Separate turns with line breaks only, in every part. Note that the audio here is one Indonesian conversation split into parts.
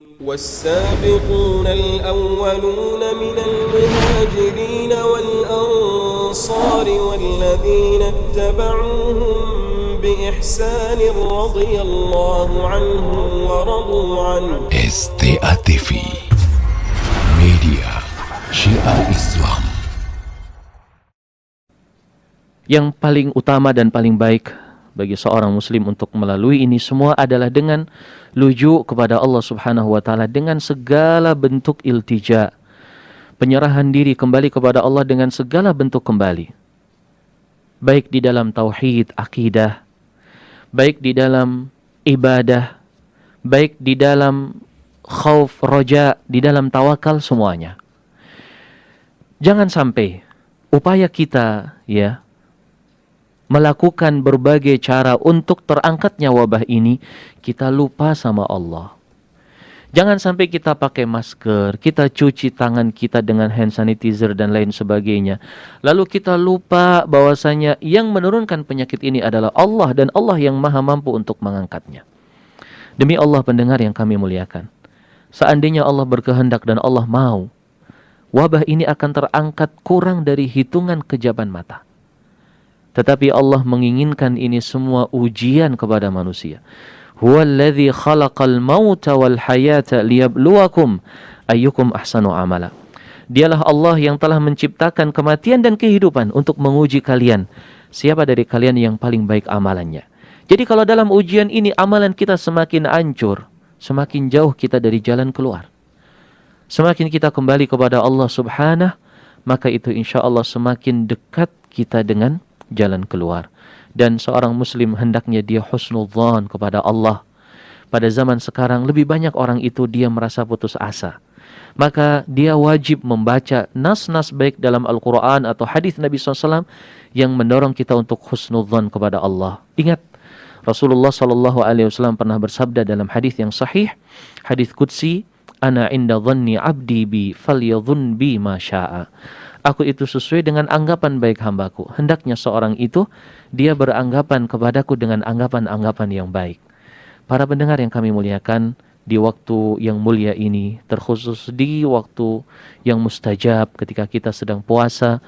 والسابقون الأولون من المهاجرين والأنصار والذين اتبعوهم بإحسان رضي الله عنهم ورضوا عنه.
STA TV Media Syiar Islam.
Yang paling utama dan paling baik bagi seorang muslim untuk melalui ini semua adalah dengan luju kepada Allah Subhanahu wa taala dengan segala bentuk iltija, penyerahan diri kembali kepada Allah dengan segala bentuk kembali. Baik di dalam tauhid, akidah, baik di dalam ibadah, baik di dalam khauf, roja, di dalam tawakal, semuanya. Jangan sampai upaya kita melakukan berbagai cara untuk terangkatnya wabah ini, kita lupa sama Allah. Jangan sampai kita pakai masker, kita cuci tangan kita dengan hand sanitizer dan lain sebagainya. Lalu kita lupa bahwasanya yang menurunkan penyakit ini adalah Allah dan Allah yang maha mampu untuk mengangkatnya. Demi Allah pendengar yang kami muliakan, seandainya Allah berkehendak dan Allah mau, wabah ini akan terangkat kurang dari hitungan kejaban mata. Tetapi Allah menginginkan ini semua ujian kepada manusia. Huwallazi khalaqal mauta wal hayata liyabluwakum ayyukum ahsanu amala. Dialah Allah yang telah menciptakan kematian dan kehidupan untuk menguji kalian, siapa dari kalian yang paling baik amalannya. Jadi kalau dalam ujian ini amalan kita semakin hancur, semakin jauh kita dari jalan keluar. Semakin kita kembali kepada Allah Subhanahu, maka itu insya Allah semakin dekat kita dengan jalan keluar. Dan seorang muslim hendaknya dia husnudzan kepada Allah. Pada zaman sekarang lebih banyak orang itu dia merasa putus asa. Maka dia wajib membaca nas-nas baik dalam Al-Quran atau hadis Nabi SAW yang mendorong kita untuk husnudzan kepada Allah. Ingat, Rasulullah SAW pernah bersabda dalam hadis yang sahih, hadis qudsi, ana inda dhanni abdi bi falyadhun bi ma syaa. Aku itu sesuai dengan anggapan baik hambaku. Hendaknya seorang itu dia beranggapan kepadaku dengan anggapan-anggapan yang baik. Para pendengar yang kami muliakan, di waktu yang mulia ini, terkhusus di waktu yang mustajab, ketika kita sedang puasa,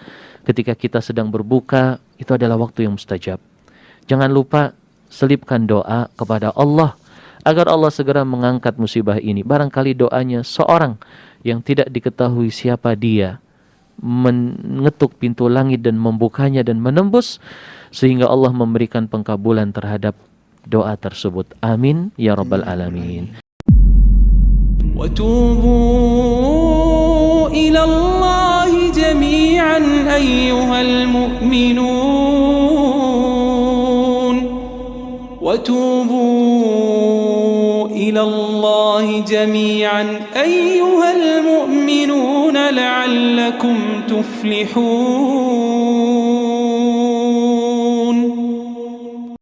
ketika kita sedang berbuka, itu adalah waktu yang mustajab. Jangan lupa selipkan doa kepada Allah agar Allah segera mengangkat musibah ini. Barangkali doanya seorang yang tidak diketahui siapa dia mengetuk pintu langit dan membukanya dan menembus, sehingga Allah memberikan pengkabulan terhadap doa tersebut. Amin ya rabbal alamin.
وتوبوا إلى الله جميعا أيها المؤمنون وتوبوا إلى الله جميعا أيها المؤمنون لعلكم تفلحون